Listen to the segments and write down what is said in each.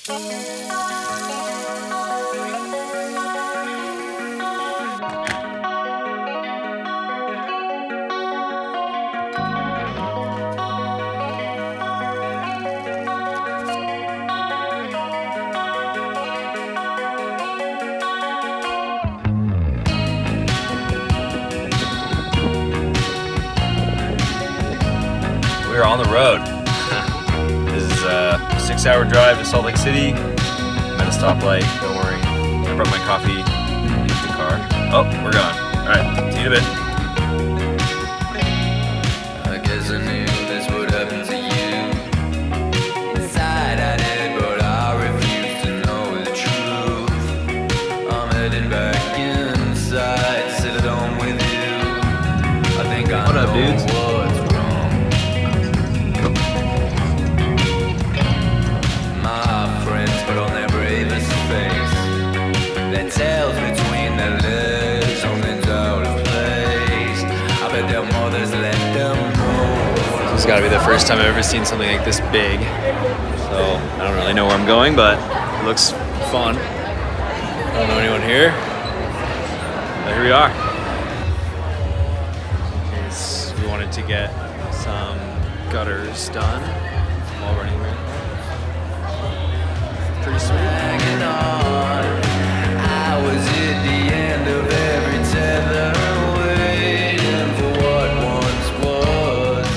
We're on the road. This is a 6-hour drive to Salt Lake City. I'm at a stoplight, don't worry. I brought my coffee in the car. Oh, we're gone. Alright, see you in a bit. I guess I knew this would happen to you. Inside I did, but I refused to know the truth. I'm heading back inside, sit alone with you. I think I know what's wrong. My friends put on their bravest face. Their tails between their legs, something's out of place. I bet their mothers let them know. This has got to be the first time I've ever seen something like this big. So I don't really know where I'm going, but it looks fun. I don't know anyone here. But here we are. In case we wanted to get some gutters done while running around. Pretty sweet. Hanging on. I was at the end of every tether, waiting for what once was.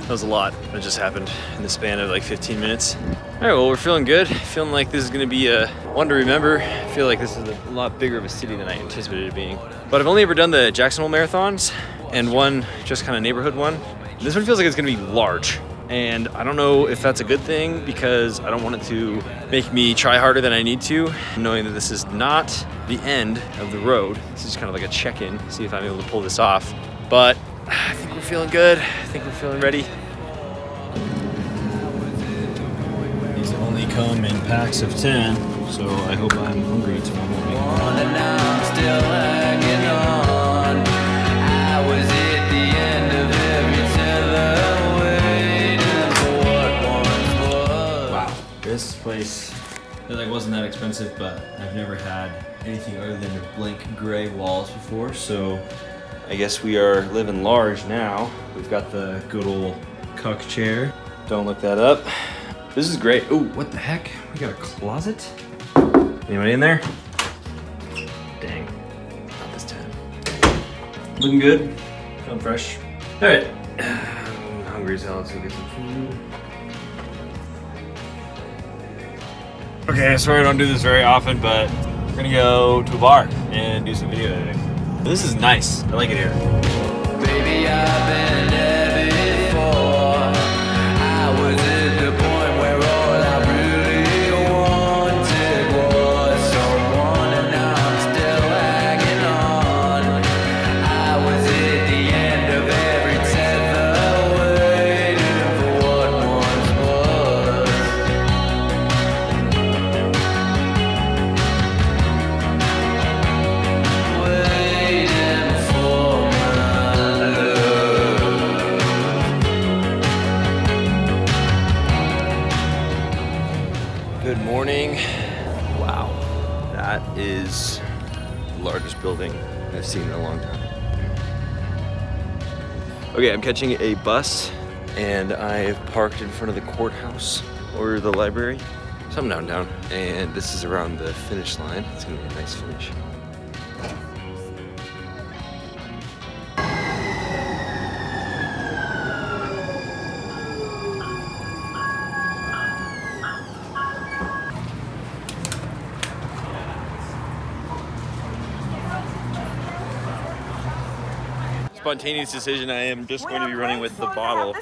That was a lot that just happened in the span of like 15 minutes. All right, well, we're feeling good. Feeling like this is gonna be one to remember. I feel like this is a lot bigger of a city than I anticipated it being. But I've only ever done the Jacksonville marathons and one just kind of neighborhood one. This one feels like it's gonna be large. And I don't know if that's a good thing because I don't want it to make me try harder than I need to, knowing that this is not the end of the road. This is kind of like a check-in, see if I'm able to pull this off. But I think we're feeling good. I think we're feeling ready. These only come in packs of 10, so I hope I'm hungry tomorrow morning. And now I'm still hanging on. I was at the end of every tether, waiting for what once was. Wow, this place like wasn't that expensive, but I've never had anything other than blank gray walls before, so I guess we are living large now. We've got the good old cuck chair. Don't look that up. This is great. Oh, what the heck? We got a closet? Anybody in there? Dang, not this time. Looking good, feeling fresh. All right, I'm hungry as hell, let's go get some food. Okay, sorry I don't do this very often, but we're gonna go to a bar and do some video editing. This is nice, I like it here. Baby, I've been there before. I was at the point where all I really wanted was someone, and now I'm still hanging on. I was at the end of every tether, waiting for what once was. Waiting for my love. Good morning. Wow, that is the largest building I've seen in a long time. Okay, I'm catching a bus and I've parked in front of the courthouse or the library, something downtown, and this is around the finish line. It's gonna be a nice finish. Spontaneous decision, I am just going to be running with the bottle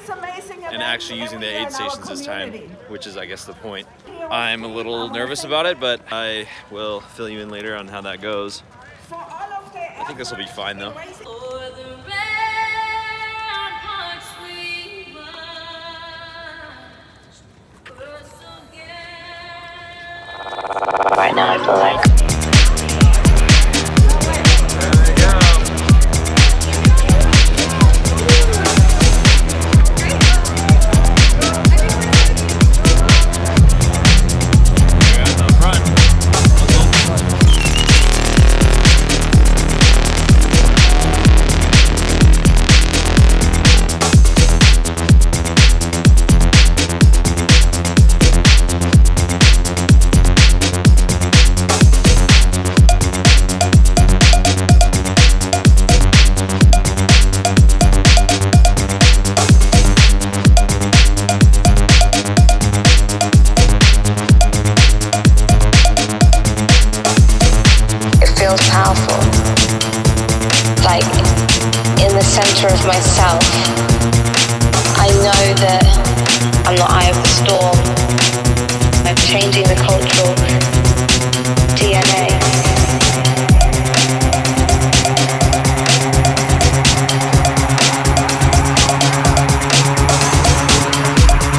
and actually using the aid stations this time, which is I guess the point. I'm a little nervous about it, but I will fill you in later on how that goes. I think this will be fine though. Right now I feel like center of myself, I know that I'm the eye of the storm. I'm changing the cultural DNA.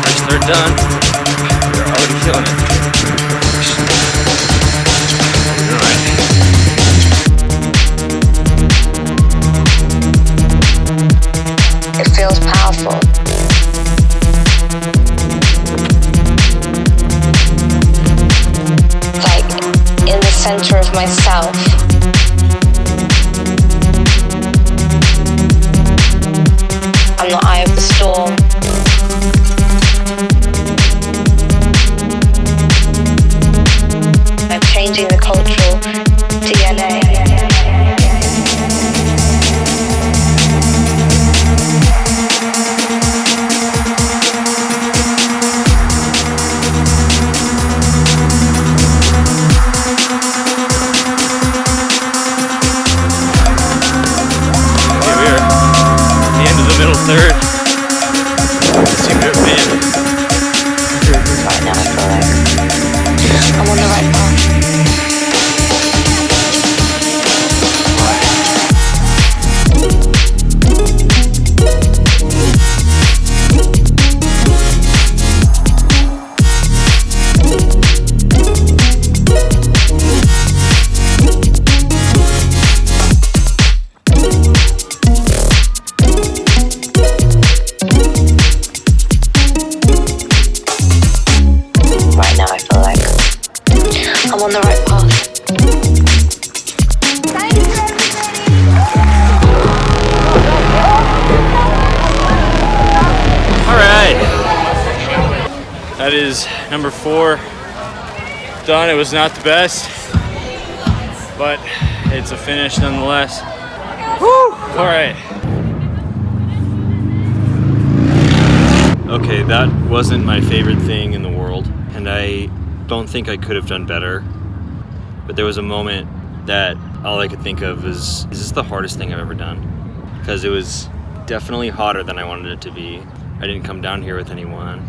First third done. We're already killing it. It feels powerful. Like in the center of myself. I'm the eye of the storm. I'm changing the cultural DNA. Third. Seem to have been. Right now I feel like I'm on the right path. I'm on the right path. All right. That is number 4 done. It was not the best, but it's a finish nonetheless. Woo! All right. Okay, that wasn't my favorite thing in the world, and I don't think I could have done better. But there was a moment that all I could think of is this the hardest thing I've ever done? Because it was definitely hotter than I wanted it to be. I didn't come down here with anyone.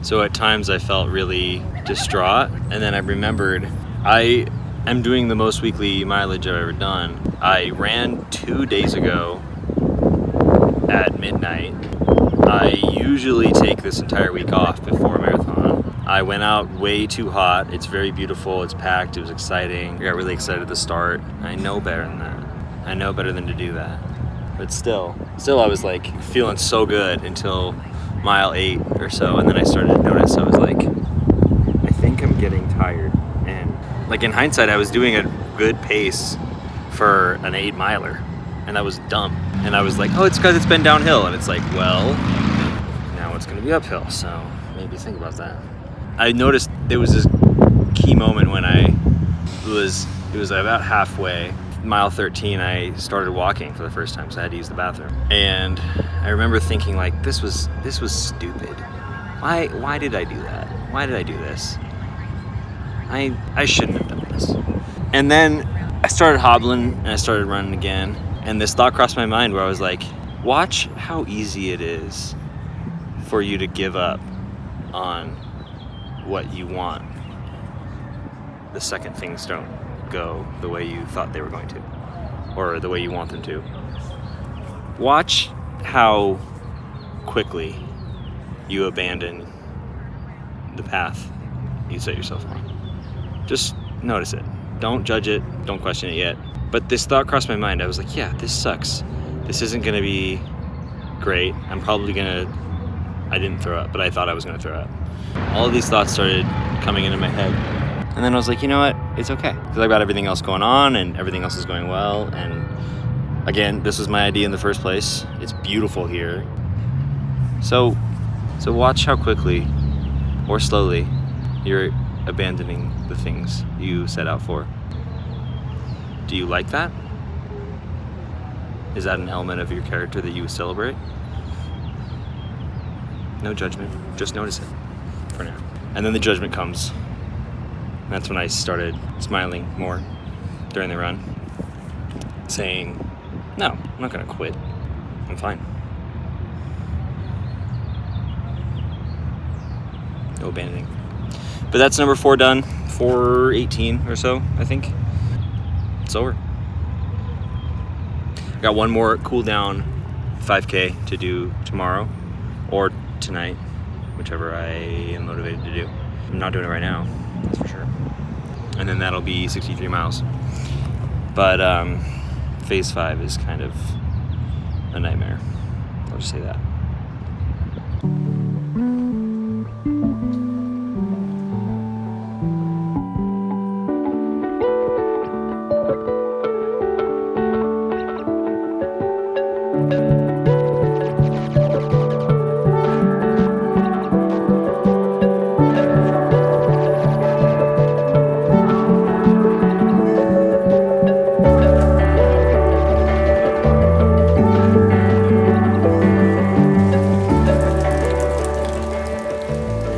So at times I felt really distraught, and then I remembered I am doing the most weekly mileage I've ever done. I ran 2 days ago at midnight. I usually take this entire week off before a marathon. I went out way too hot. It's very beautiful, it's packed, it was exciting. I got really excited at the start. I know better than that. I know better than to do that. But still I was like feeling so good until mile 8 or so, and then I started to notice, I was like, I think I'm getting tired. And like in hindsight, I was doing a good pace for an 8 miler, and that was dumb. And I was like, oh, it's because it's been downhill. And it's like, well, now it's gonna be uphill, so maybe think about that. I noticed there was this key moment when it was about halfway, mile 13, I started walking for the first time, so I had to use the bathroom. And I remember thinking, like, this was stupid. Why did I do that? Why did I do this? I shouldn't have done this. And then I started hobbling and I started running again, and this thought crossed my mind where I was like, watch how easy it is for you to give up on what you want the second things don't go the way you thought they were going to, or the way you want them to. Watch how quickly you abandon the path you set yourself on. Just notice it. Don't judge it. Don't question it yet. But this thought crossed my mind. I was like, yeah, this sucks. This isn't gonna be great. I didn't throw up, but I thought I was gonna throw up. All of these thoughts started coming into my head. And then I was like, you know what? It's okay. Because I've got everything else going on and everything else is going well. And again, this was my idea in the first place. It's beautiful here. So watch how quickly or slowly you're abandoning the things you set out for. Do you like that? Is that an element of your character that you celebrate? No judgment, just notice it for now. And then the judgment comes. And that's when I started smiling more during the run, saying, no, I'm not gonna quit. I'm fine. No abandoning. But that's number 4 done. 4:18 or so, I think. It's over. Got one more cool down 5K to do tomorrow or tonight, whichever I am motivated to do. I'm not doing it right now, that's for sure. And then that'll be 63 miles. But phase 5 is kind of a nightmare. I'll just say that.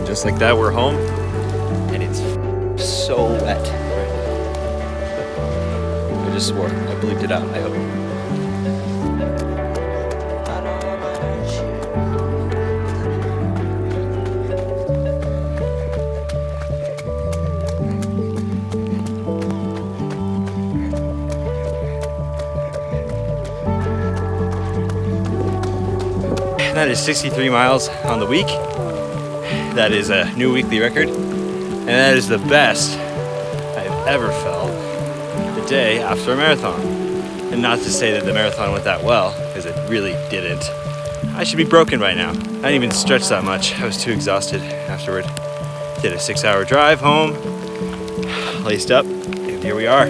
Just like that, we're home, and it's so wet. I just swore. I bleeped it out, I hope. That is 63 miles on the week. That is a new weekly record, and that is the best I've ever felt the day after a marathon. And not to say that the marathon went that well, because it really didn't. I should be broken by now. I didn't even stretch that much. I was too exhausted afterward. Did a 6-hour drive home, laced up, and here we are.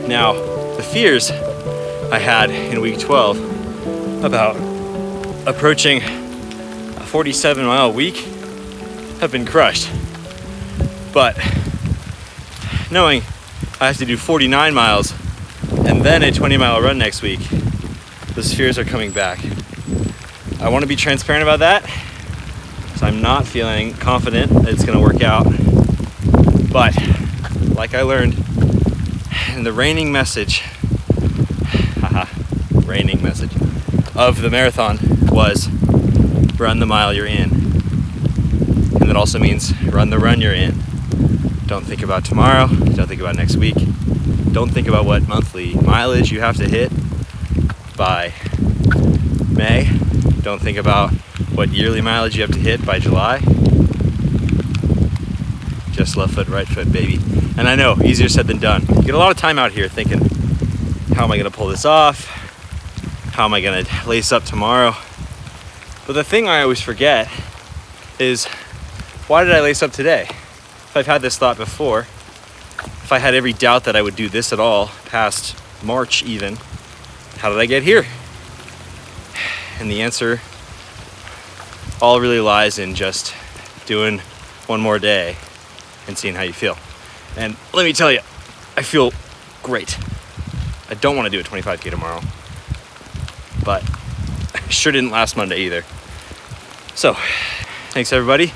Now, the fears I had in week 12 about approaching a 47-mile week have been crushed. But knowing I have to do 49 miles and then a 20-mile run next week, those fears are coming back. I want to be transparent about that, so I'm not feeling confident that it's going to work out. But like I learned in the reigning message of the marathon was run the mile you're in. And that also means run the run you're in. Don't think about tomorrow. Don't think about next week. Don't think about what monthly mileage you have to hit by May. Don't think about what yearly mileage you have to hit by July. Just left foot, right foot, baby. And I know, easier said than done. You get a lot of time out here thinking, how am I gonna pull this off? How am I gonna lace up tomorrow? But the thing I always forget is, why did I lace up today? If I've had this thought before, if I had every doubt that I would do this at all past March even, how did I get here? And the answer all really lies in just doing one more day and seeing how you feel. And let me tell you, I feel great. I don't want to do a 25K tomorrow, but I sure didn't last Monday either. So, thanks everybody.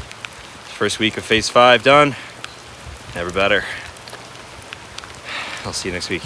First week of phase 5 done. Never better. I'll see you next week.